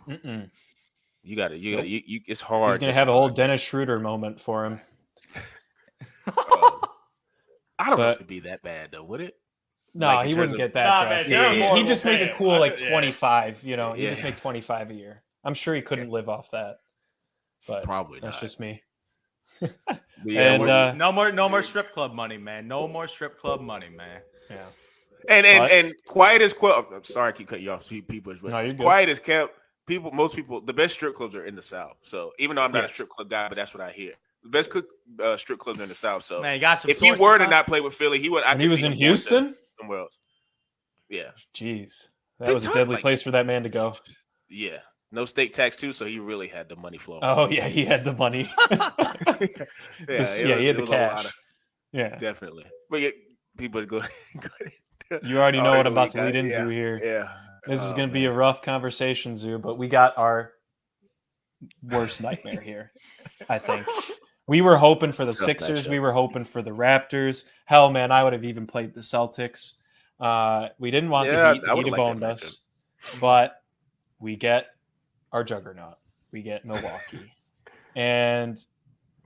you got to, it's hard. He's going to have a whole Dennis Schroeder moment for him. I don't know if it'd be that bad though, would it? No, Like, he wouldn't get that drastic. man, He'd just make a cool 25, He'd Yeah. just make 25 a year. I'm sure he couldn't live off that. But Probably that's not. just me. Yeah, No more strip club money, man. No more strip club money, man. Yeah. and quiet as kept. I'm sorry, I keep cutting you off, people, but No, you're good. quiet as kept. Most people, the best strip clubs are in the South. So even though I'm not a strip club guy, but that's what I hear. The best strip clubs are in the South. So Man, you got some if he were to not play with Philly, he would. When he was in Houston, somewhere else. Yeah. Jeez, that was a deadly place for that man to go. Yeah. No state tax too, so he really had the money flowing. Oh yeah, he had the money. He had the cash. Yeah, definitely. But people go. You already know what I'm about to lead into here. Yeah. This is going to be a rough conversation, Zoo, but we got our worst nightmare here, I think. We were hoping for the Sixers. Matchup. We were hoping for the Raptors. Hell, man, I would have even played the Celtics. We didn't want the Heat. The Heat have owned us. But we get our juggernaut. We get Milwaukee. And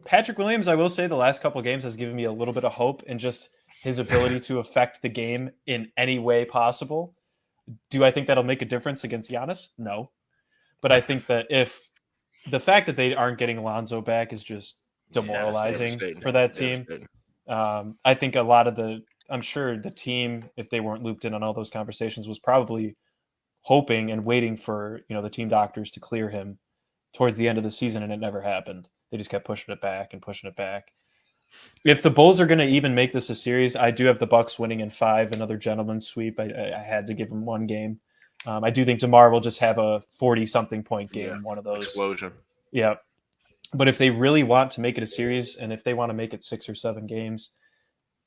Patrick Williams, I will say, the last couple of games has given me a little bit of hope in just his ability to affect the game in any way possible. Do I think that'll make a difference against Giannis? No. But I think that if the fact that they aren't getting Lonzo back is just demoralizing for that team. I think a lot of I'm sure the team, if they weren't looped in on all those conversations, was probably hoping and waiting for, the team doctors to clear him towards the end of the season, and it never happened. They just kept pushing it back and pushing it back. If the Bulls are going to even make this a series, I do have the Bucks winning in 5, another gentleman's sweep. I had to give them one game. I do think DeMar will just have a 40-something point game, one of those. Explosion. Yeah. But if they really want to make it a series, and if they want to make it 6 or 7 games,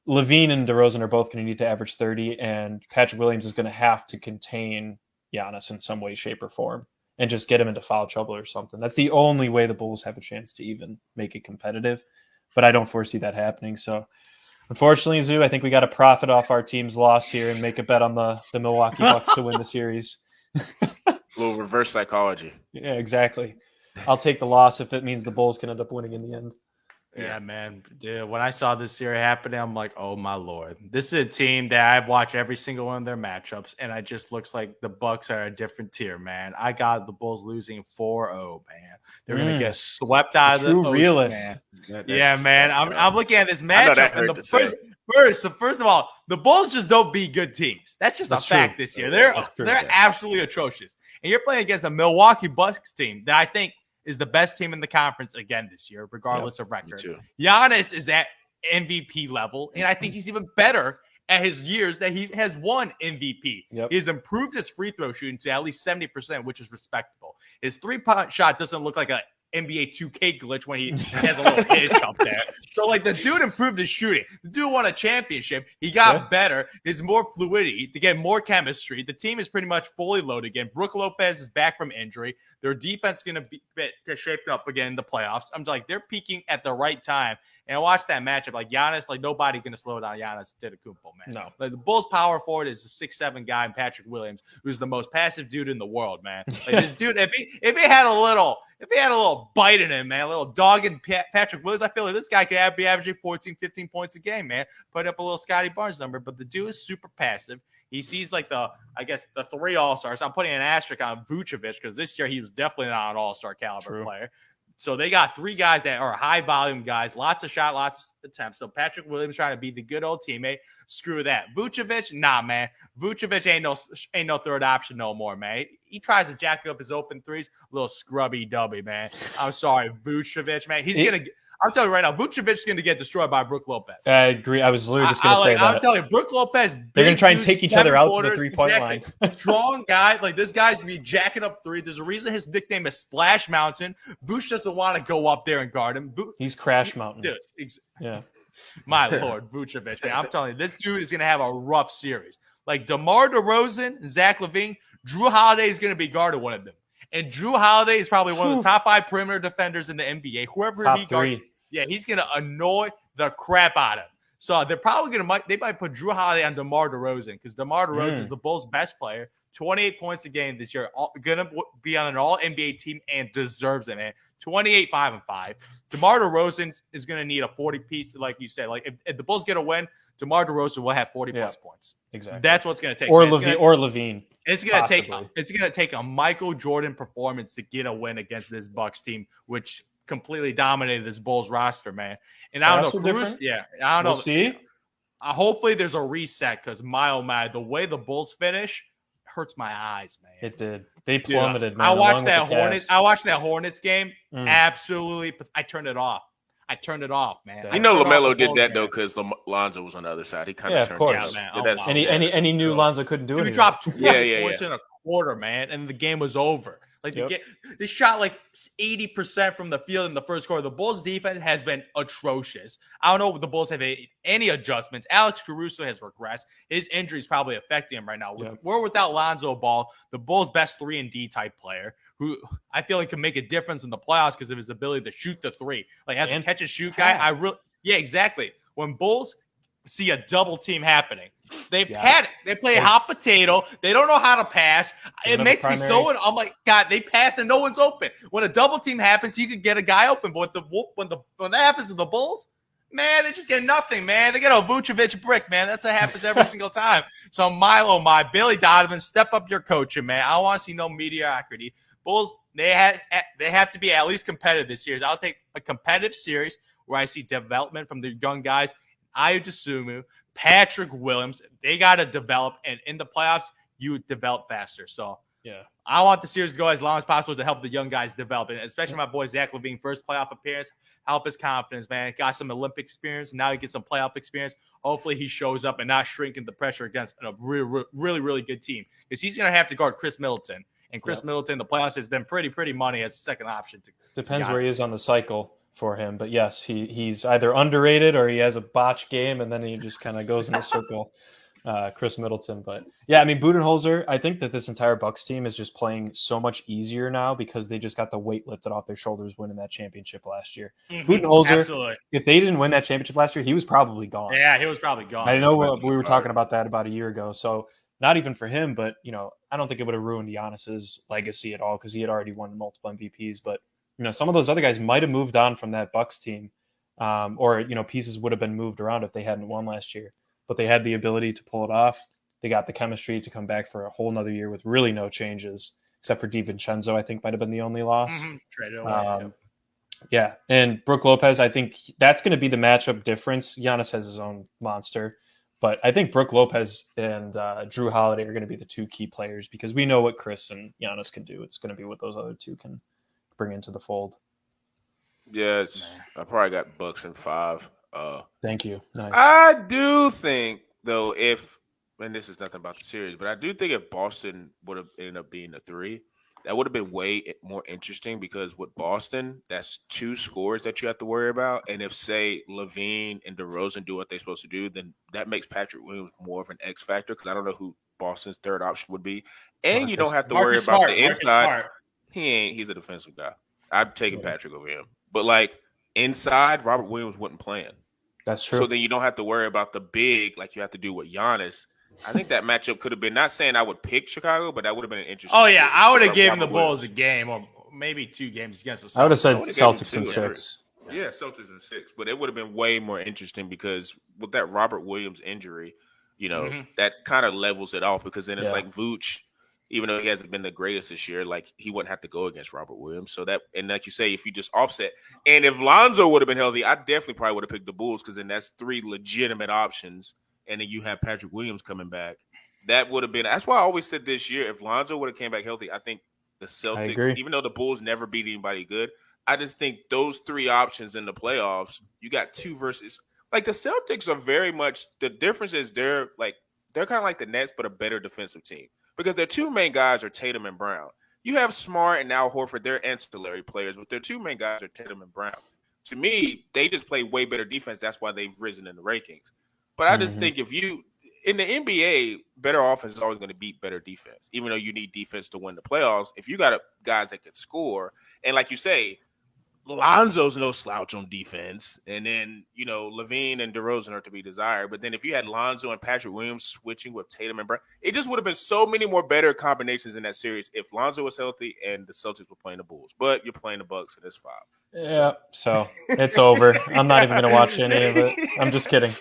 Levine and DeRozan are both going to need to average 30, and Patrick Williams is going to have to contain Giannis in some way, shape, or form and just get him into foul trouble or something. That's the only way the Bulls have a chance to even make it competitive. But I don't foresee that happening. So, unfortunately, Zoo, I think we got to profit off our team's loss here and make a bet on the Milwaukee Bucks to win the series. A little reverse psychology. Yeah, exactly. I'll take the loss if it means the Bulls can end up winning in the end. Yeah, man. Dude, when I saw this series happening, I'm like, oh my Lord. This is a team that I've watched every single one of their matchups, and it just looks like the Bucks are a different tier, man. I got the Bulls losing 4-0, man. They're gonna get swept out of the ocean, realist. Man. Yeah, man. I'm looking at this matchup, and first of all, the Bulls just don't beat good teams. That's just a fact this year. They're absolutely atrocious. And you're playing against a Milwaukee Bucks team that I think is the best team in the conference again this year, regardless of Me record. too. Giannis is at MVP level, and I think he's even better at his years that he has won MVP. Yep. He's improved his free throw shooting to at least 70%, which is respectable. His three-point shot doesn't look like a NBA 2K glitch when he has a little pitch up there. So, like, the dude improved his shooting. The dude won a championship. He got better. There's more fluidity to get more chemistry. The team is pretty much fully loaded again. Brook Lopez is back from injury. Their defense is going to get shaped up again in the playoffs. I'm like, they're peaking at the right time. And I watched that matchup. Like, Giannis, like, nobody going to slow down Giannis Antetokounmpo, man. No. Like, the Bulls' power forward is a 6'7" guy in Patrick Williams, who's the most passive dude in the world, man. Like, this dude, if he had a little bite in him, man, a little dog in Patrick Williams, I feel like this guy could be averaging 14, 15 points a game, man. Put up a little Scotty Barnes number, but the dude is super passive. He sees like the three All-Stars. I'm putting an asterisk on Vucevic because this year he was definitely not an All-Star caliber player. So they got three guys that are high volume guys, lots of shot, lots of attempts. So Patrick Williams trying to be the good old teammate. Screw that. Vucevic, nah, man. Vucevic ain't no third option no more, man. He tries to jack up his open threes, little scrubby dubby, man. I'm sorry, Vucevic, man. I'm telling you right now, Vucevic is going to get destroyed by Brook Lopez. I agree. I was literally just going to say that. I'm telling you, Brook Lopez, they're going to try and take each other out to the three-point line. Strong guy. Like, this guy's going to be jacking up three. There's a reason his nickname is Splash Mountain. Vooch doesn't want to go up there and guard him. He's Crash Mountain. Dude, yeah. My Lord, Vucevic, man. I'm telling you, this dude is going to have a rough series. Like, DeMar DeRozan, Zach LaVine, Drew Holiday is going to be guarded one of them. And Drew Holiday is probably one of the top 5 perimeter defenders in the NBA. Whoever top he guards. Yeah, he's going to annoy the crap out of him. So they're probably they might put Drew Holiday on DeMar DeRozan because DeMar DeRozan is the Bulls' best player. 28 points a game this year. Going to be on an all-NBA team and deserves it, man. 28, 5-5. DeMar DeRozan is going to need a 40-piece, like you said. Like, if the Bulls get a win, DeMar DeRozan will have 40-plus points. Exactly. That's what's going to take. Or LaVine. It's going to take a Michael Jordan performance to get a win against this Bucks team, which completely dominated this Bulls roster, man. And I don't know, Cruz, I don't know. We'll see. Hopefully there's a reset because the way the Bulls finish hurts my eyes, man. It did. They plummeted, man. I watched that Hornets game. Absolutely. I turned it off. Man. You know, LaMelo did that though because Lonzo was on the other side. He kind of turned it out. Man. And he knew Lonzo couldn't do it. He dropped 20 points in a quarter, man, and the game was over. Like they shot like 80% from the field in the first quarter. The Bulls' defense has been atrocious. I don't know if the Bulls have any adjustments. Alex Caruso has regressed. His injury is probably affecting him right now. We're without Lonzo Ball, the Bulls' best 3-and-D type player, who I feel like can make a difference in the playoffs because of his ability to shoot the three. Like as a catch and shoot guy, exactly. When Bulls see a double team happening, they play hot potato. They don't know how to pass. It makes me so. I'm like, God, they pass and no one's open. When a double team happens, you can get a guy open. But when that happens to the Bulls, man, they just get nothing, man. They get a Vucevic brick, man. That's what happens every single time. So Milo, Billy Donovan, step up your coaching, man. I don't want to see no mediocrity. Bulls, they have to be at least competitive this year. I'll take a competitive series where I see development from the young guys. Ayo Dosunmu, Patrick Williams, they got to develop, and in the playoffs, you develop faster. So, I want the series to go as long as possible to help the young guys develop, and especially my boy Zach LaVine, first playoff appearance, help his confidence, man. Got some Olympic experience, now he gets some playoff experience. Hopefully, he shows up and not shrinking the pressure against a really, really good team because he's going to have to guard Chris Middleton, and Chris Middleton, the playoffs has been pretty money as a second option. Depends where he is on the cycle for him, but yes, he's either underrated or he has a botch game and then he just kind of goes in a circle. Chris Middleton, but yeah, I mean Budenholzer. I think that this entire Bucks team is just playing so much easier now because they just got the weight lifted off their shoulders winning that championship last year. Budenholzer, if they didn't win that championship last year, he was probably gone. Yeah, he was probably gone. I know we were talking about that about a year ago, so not even for him, but I don't think it would have ruined Giannis's legacy at all because he had already won multiple MVPs, but. Some of those other guys might have moved on from that Bucks team, or pieces would have been moved around if they hadn't won last year. But they had the ability to pull it off. They got the chemistry to come back for a whole nother year with really no changes, except for DiVincenzo, I think might have been the only loss. Traded away. Yeah, and Brook Lopez, I think that's going to be the matchup difference. Giannis has his own monster, but I think Brook Lopez and Drew Holiday are going to be the two key players because we know what Chris and Giannis can do. It's going to be what those other two can bring into the fold. Yes, I probably got Bucks in 5. Thank you. Nice. I do think though, and this is nothing about the series, but I do think if Boston would have ended up being a 3, that would have been way more interesting because with Boston, that's 2 scores that you have to worry about. And if, say, Levine and DeRozan do what they're supposed to do, then that makes Patrick Williams more of an X factor because I don't know who Boston's third option would be. And you don't have to worry about the inside. He's a defensive guy. I'm taking Patrick over him. But, like, inside, Robert Williams wasn't playing. That's true. So then you don't have to worry about the big like you have to do with Giannis. I think that matchup could have been, not saying I would pick Chicago, but that would have been an interesting. Oh, yeah. I would have given the Bulls a game or maybe 2 games against the Celtics. I would have said Celtics in 6. Yeah, Celtics in 6. But it would have been way more interesting because with that Robert Williams injury, that kind of levels it off because then it's like Vooch, even though he hasn't been the greatest this year, like he wouldn't have to go against Robert Williams. So that, and like you say, if you just offset, and if Lonzo would have been healthy, I definitely probably would have picked the Bulls because then that's 3 legitimate options. And then you have Patrick Williams coming back. That would have been, that's why I always said this year, if Lonzo would have came back healthy, I think the Celtics, even though the Bulls never beat anybody good, I just think those 3 options in the playoffs, you got 2 versus, like the Celtics are very much, the difference is they're kind of like the Nets, but a better defensive team. Because their 2 main guys are Tatum and Brown. You have Smart and Al Horford, they're ancillary players, but their 2 main guys are Tatum and Brown. To me, they just play way better defense. That's why they've risen in the rankings. But I just think if you, in the NBA, better offense is always going to beat better defense, even though you need defense to win the playoffs. If you got guys that can score, and like you say, Lonzo's no slouch on defense, and then Levine and DeRozan are to be desired. But then if you had Lonzo and Patrick Williams switching with Tatum and Brown, it just would have been so many more better combinations in that series if Lonzo was healthy and the Celtics were playing the Bulls. But you're playing the Bucks, and it's 5. Yeah, so it's over. I'm not even going to watch any of it. I'm just kidding.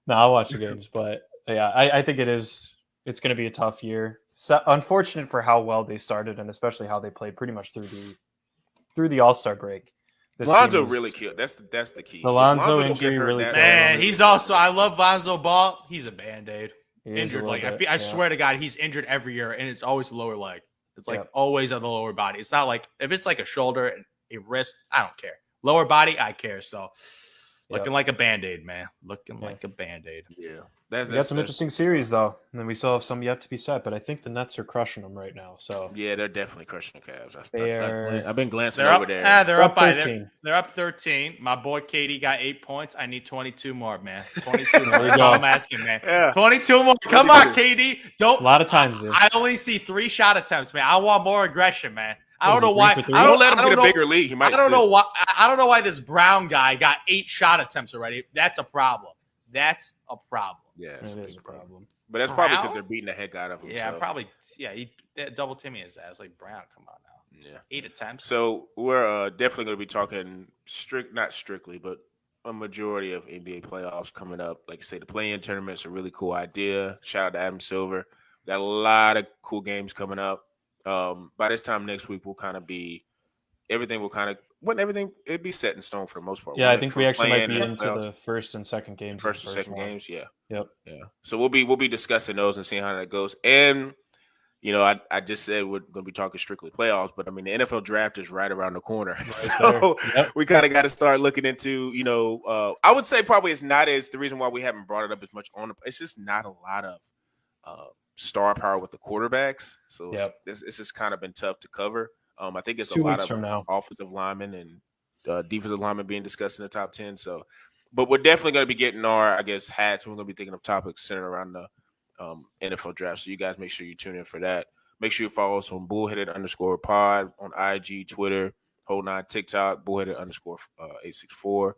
No, I'll watch the games, but yeah, I think it's going to be a tough year. So, unfortunate for how well they started, and especially how they played pretty much through the All-Star break. Lonzo really killed. That's the key. The Lonzo injury really killed. Man, he's also. I love Lonzo Ball. He's a Band-Aid. Injured, I swear to God, he's injured every year, and it's always the lower leg. It's always on the lower body. It's not like if it's like a shoulder and a wrist, I don't care. Lower body, I care. So. Looking like a Band-Aid, man. Looking like a Band-Aid. Yeah. We got some interesting series, though. And then we still have some yet to be set, but I think the Nets are crushing them right now. So yeah, they're definitely crushing the Cavs. I've been glancing over there. They're up by 13. They're up 13. My boy KD got 8 points. I need 22 more, man. 22 more. That's all I'm asking, man. Yeah. 22 more. Come on, KD. Don't. A lot of times. I only see 3 shot attempts, man. I want more aggression, man. I don't know why. I don't let him get a bigger lead. He might. I don't know why. I don't know why this Brown guy got 8 shot attempts already. That's a problem. That's a problem. Yeah, it is a problem. But that's probably because they're beating the heck out of him. Yeah, probably. Yeah, he double Timmy his ass like Brown. Come on now. Yeah, 8 attempts. So we're definitely going to be talking not strictly, but a majority of NBA playoffs coming up. Like I say, the play-in tournament's a really cool idea. Shout out to Adam Silver. Got a lot of cool games coming up. By this time next week, it'd be set in stone for the most part. Yeah, I think we actually might be into the first and second games. First and second games, yeah. Yep. Yeah. So we'll be discussing those and seeing how that goes. And I just said we're going to be talking strictly playoffs, but I mean the NFL draft is right around the corner, so we kind of got to start looking into. I would say probably it's not as the reason why we haven't brought it up as much on. It's just not a lot of star power with the quarterbacks, so it's just kind of been tough to cover. I think it's a lot of offensive linemen and defensive linemen being discussed in the top 10. So, but we're definitely going to be getting our, hats. We're going to be thinking of topics centered around the NFL draft. So you guys make sure you tune in for that. Make sure you follow us on bullheaded_pod on IG, Twitter, Whole 9, TikTok, bullheaded_864.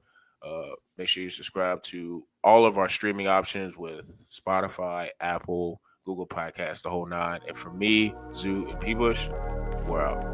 Make sure you subscribe to all of our streaming options with Spotify, Apple, Google Podcasts, the Whole 9. And for me, Zoo, and P. Bush, we're out.